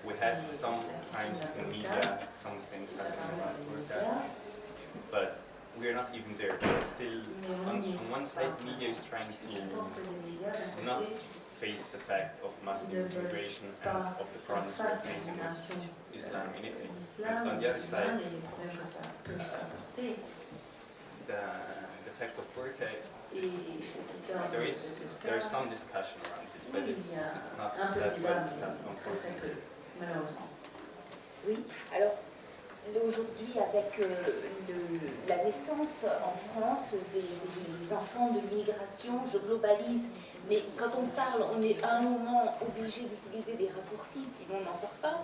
we had sometimes in media some things happening about burqa, but we are not even there. Still, on one side, media is trying to not face the fact of Muslim immigration and of the problems we're facing with Islam in Italy. And on the other side, the fact of burqa, there is some discussion around it, but it's not that well discussed, unfortunately. Oui, alors aujourd'hui avec la naissance en France des enfants de l'immigration, je globalise, mais quand on parle, on est à un moment obligé d'utiliser des raccourcis, sinon on n'en sort pas.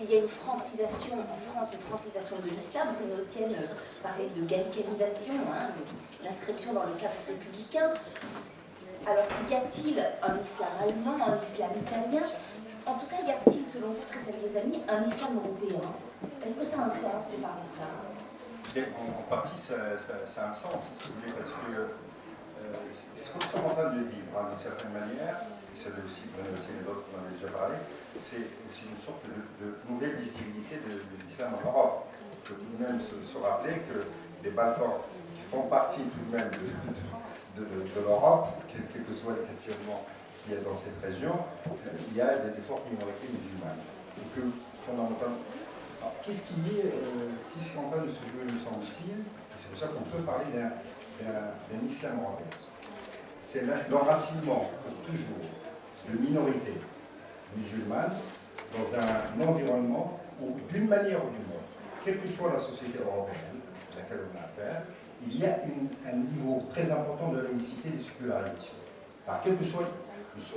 Il y a une francisation en France, une francisation de l'islam. Bruno Tienne parlait de gallicanisation, hein, l'inscription dans le cadre républicain. Alors, y a-t-il un islam allemand, un islam italien? En tout cas, y a-t-il, selon vous, très sérieux amis, un islam européen? Est-ce que ça a un sens de parler de ça? En partie, ça a un sens, si vous voulez, parce que ce qu'on est en train de vivre, hein, d'une certaine manière, et celle aussi, Bruno Tienne et d'autres, on en a déjà parlé, c'est aussi une sorte de nouvelle visibilité de l'islam en Europe. Il faut tout de même se rappeler que les Balkans, qui font partie tout de même de l'Europe, quel que soit le questionnement qu'il y a dans cette région, il y a des fortes minorités musulmanes. Et que, fondamentalement, qu'est-ce qui est en train de se jouer, me semble-t-il? C'est pour ça qu'on peut parler d'un islam européen. C'est l'enracinement, pour toujours, de minorités musulmanes dans un environnement où, d'une manière ou d'une autre, quelle que soit la société européenne à laquelle on a affaire, il y a un niveau très important de laïcité et de sécularité. Alors, quel que soit,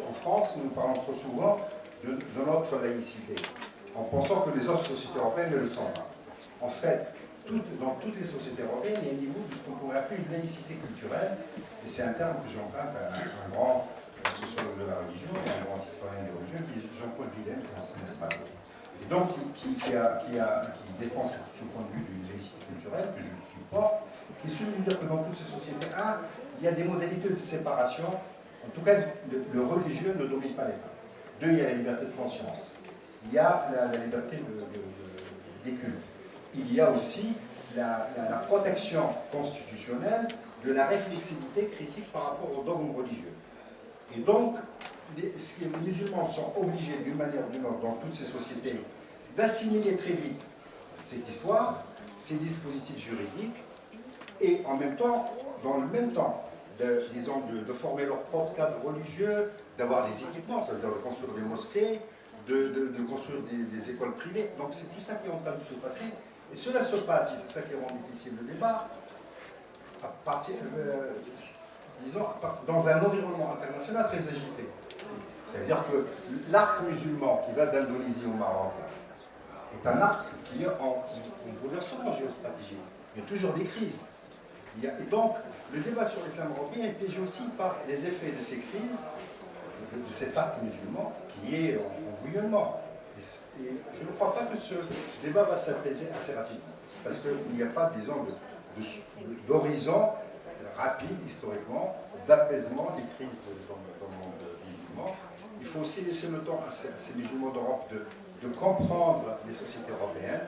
en France, nous parlons trop souvent de notre laïcité, en pensant que les autres sociétés européennes ne le sont pas. En fait, dans toutes les sociétés européennes, il y a un niveau de ce qu'on pourrait appeler une laïcité culturelle, et c'est un terme que j'emprunte à un grand sociologue de la religion et un grand historien des religions, qui est Jean-Paul Villem, qui est ancien Espagne. Et donc, qui défend ce point de vue d'une laïcité culturelle, que je ne suis pas, qui est celui de dire que dans toutes ces sociétés, il y a des modalités de séparation. En tout cas, le religieux ne domine pas l'État. Deux, il y a la liberté de conscience. Il y a la liberté des cultes. Il y a aussi la protection constitutionnelle de la réflexivité critique par rapport aux dogmes religieux. Et donc, les musulmans sont obligés, d'une manière ou d'une autre, dans toutes ces sociétés, d'assimiler très vite cette histoire, ces dispositifs juridiques, et en même temps, dans le même temps, de former leur propre cadre religieux, d'avoir des équipements, ça veut dire de construire des mosquées, de construire des écoles privées. Donc c'est tout ça qui est en train de se passer. Et cela se passe, et c'est ça qui rend difficile le débat, disons, dans un environnement international très agité. C'est-à-dire que l'arc musulman qui va d'Indonésie au Maroc est un arc qui est en bouleversement géostratégique. Il y a toujours des crises. Et donc, le débat sur l'islam européen est piégé aussi par les effets de ces crises, de cet arc musulman qui est en bouillonnement. Et je ne crois pas que ce débat va s'apaiser assez rapidement, parce qu'il n'y a pas, disons, d'horizon rapide, historiquement, d'apaisement des crises dans le monde musulman. Il faut aussi laisser le temps à ces musulmans d'Europe de comprendre les sociétés européennes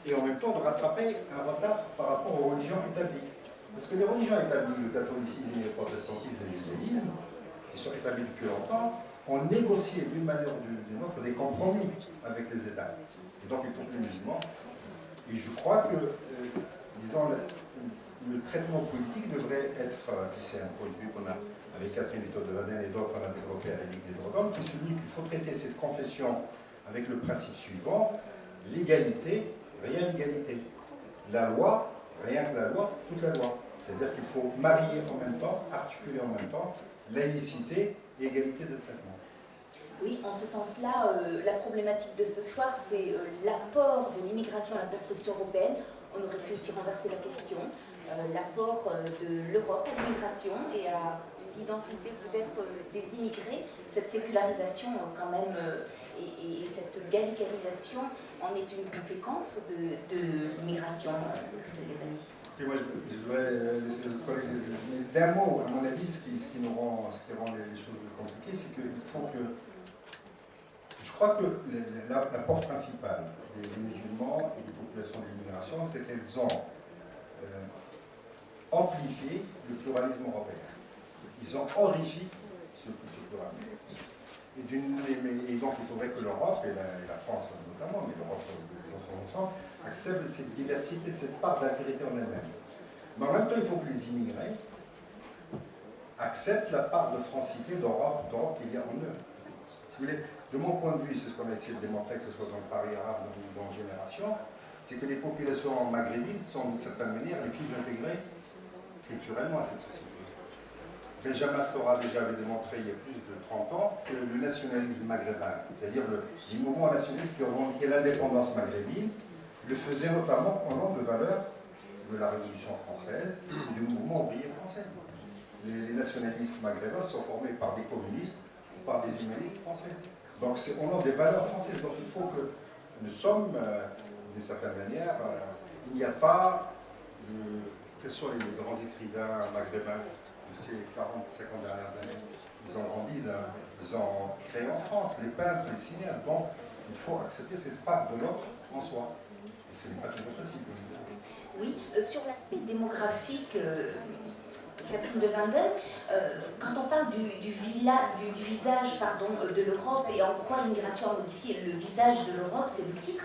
et en même temps de rattraper un retard par rapport aux religions établies. Parce que les religions établies, le catholicisme, le protestantisme et le judaïsme, qui sont établis depuis longtemps, ont négocié d'une manière ou d'une autre des compromis avec les États. Et donc il faut que les musulmans. Et je crois que, disons, le traitement politique devrait être, et c'est un point de vue qu'on a avec Catherine Todevaden et d'autres, on a développé à la Ligue des droits de l'homme, qui est celui qu'il faut traiter cette confession avec le principe suivant: l'égalité, rien d'égalité. La loi, rien que la loi, toute la loi. C'est-à-dire qu'il faut marier en même temps, articuler en même temps, laïcité et égalité de traitement. Oui, en ce sens-là, la problématique de ce soir, c'est l'apport de l'immigration à la construction européenne. On aurait pu aussi renverser la question. L'apport de l'Europe à l'immigration et à l'identité peut-être des immigrés, cette sécularisation quand même et cette gallicanisation en est une conséquence de l'immigration, les amis. Et moi, je voudrais laisser le collègue d'un mot, à mon avis, ce qui rend les choses compliquées, c'est qu'il faut que crois que la porte principale des musulmans et des populations de l'immigration, c'est qu'elles ont amplifié le pluralisme européen. Ils ont enrichi ce pluralisme. Et donc il faudrait que l'Europe, et la France notamment, mais l'Europe dans son ensemble, acceptent cette diversité, cette part d'altérité en elle-même. Mais en même temps, il faut que les immigrés acceptent la part de francité d'Europe qu'il y a en eux. Si vous voulez, de mon point de vue, c'est ce qu'on a essayé de démontrer, que ce soit dans le Paris arabe ou dans Génération, c'est que les populations maghrébines sont d'une certaine manière les plus intégrées culturellement à cette société. Benjamin Stora déjà avait démontré il y a plus de 30 ans que le nationalisme maghrébin, c'est-à-dire les mouvements nationalistes qui ont revendiqué l'indépendance maghrébine, le faisaient notamment au nom de valeurs de la Révolution française et du mouvement ouvrier français. Les nationalistes maghrébins sont formés par des communistes ou par des humanistes français. Donc c'est au nom des valeurs françaises. Donc il faut que nous sommes, d'une certaine manière, il n'y a pas quels sont les grands écrivains maghrébins de ces 40-50 dernières années? Ils ont grandi, ils ont créé en France, les peintres, les cinéastes. Donc il faut accepter cette part de l'autre en soi. Et ce n'est pas toujours facile. Oui, sur l'aspect démographique, Catherine de Wendel, quand on parle du visage de l'Europe et en quoi l'immigration a modifié le visage de l'Europe, c'est le titre,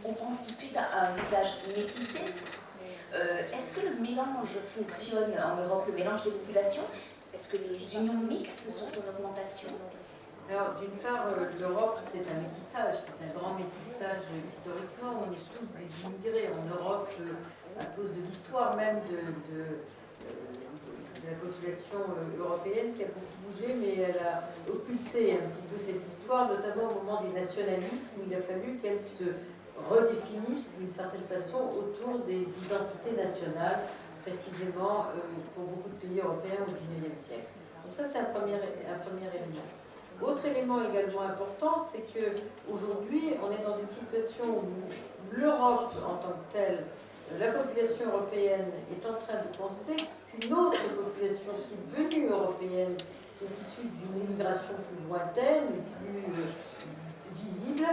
on pense tout de suite à un visage métissé. Est-ce que le mélange fonctionne en Europe, le mélange des populations? Est-ce que les unions mixtes sont en augmentation? Alors, d'une part, l'Europe, c'est un métissage, c'est un grand métissage historiquement. On est tous des immigrés en Europe à cause de l'histoire même de la population européenne qui a beaucoup bougé, mais elle a occulté un petit peu cette histoire, notamment au moment des nationalismes. Il a fallu qu'elle se redéfinissent d'une certaine façon autour des identités nationales, précisément pour beaucoup de pays européens au XIXe siècle. Donc ça, c'est un premier élément. Autre élément également important, c'est qu'aujourd'hui, on est dans une situation où l'Europe en tant que telle, la population européenne est en train de penser qu'une autre population qui est devenue européenne, qui est issue d'une immigration plus lointaine, plus visible,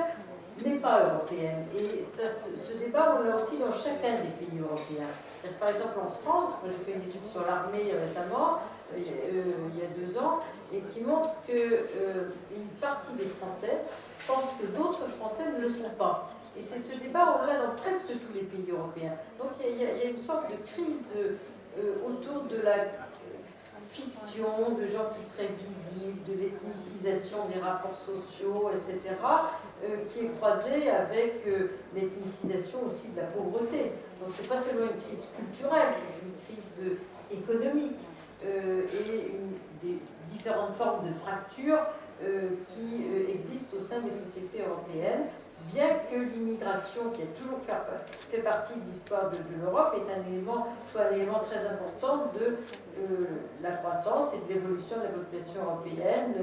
n'est pas européenne. Et ça, ce débat, on l'a aussi dans chacun des pays européens. Par exemple, en France, j'ai fait une étude sur l'armée récemment, il y a 2 ans, et qui montre qu'une partie des Français pensent que d'autres Français ne le sont pas. Et c'est ce débat, on l'a dans presque tous les pays européens. Donc il y a une sorte de crise autour de la fiction, de gens qui seraient visibles, de l'ethnicisation des rapports sociaux, etc., qui est croisée avec l'ethnicisation aussi de la pauvreté. Donc ce n'est pas seulement une crise culturelle, c'est une crise économique et des différentes formes de fractures qui existent au sein des sociétés européennes, bien que l'immigration, qui a toujours fait partie de l'histoire de l'Europe, soit un élément très important de la croissance et de l'évolution de la population européenne.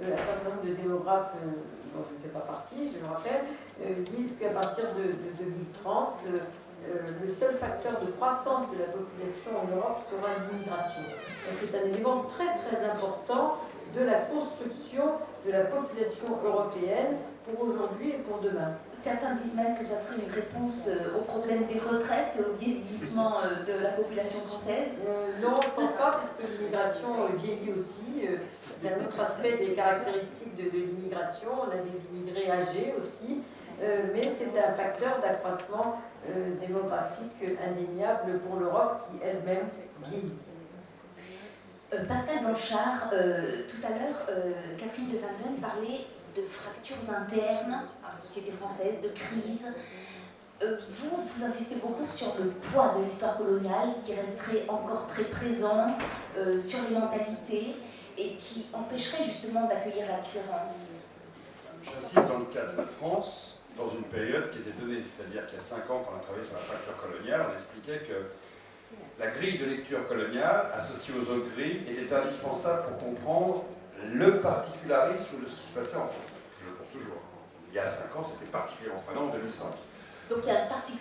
Un certain nombre de démographes, dont je ne fais pas partie, je le rappelle, disent qu'à partir de 2030, le seul facteur de croissance de la population en Europe sera l'immigration. C'est un élément très très important de la construction de la population européenne pour aujourd'hui et pour demain. Certains disent même que ça serait une réponse au problème des retraites et au vieillissement de la population française. Non, je ne pense pas, parce que l'immigration vieillit aussi. C'est un autre aspect des caractéristiques de l'immigration. On a des immigrés âgés aussi, mais c'est un facteur d'accroissement démographique indéniable pour l'Europe qui elle-même vieillit. Pascal Blanchard, tout à l'heure, Catherine de Wendel parlait de fractures internes à la société française, de crise. Vous insistez beaucoup sur le poids de l'histoire coloniale qui resterait encore très présent sur les mentalités et qui empêcherait justement d'accueillir la différence. J'insiste dans le cas de la France, dans une période qui était donnée, c'est-à-dire qu'il y a 5 ans, quand on a travaillé sur la fracture coloniale, on expliquait que la grille de lecture coloniale, associée aux autres grilles, était indispensable pour comprendre le particularisme de ce qui se passait en France. Je le pense toujours. Il y a 5 ans, c'était particulièrement prenant en 2005. Donc il y a un particulier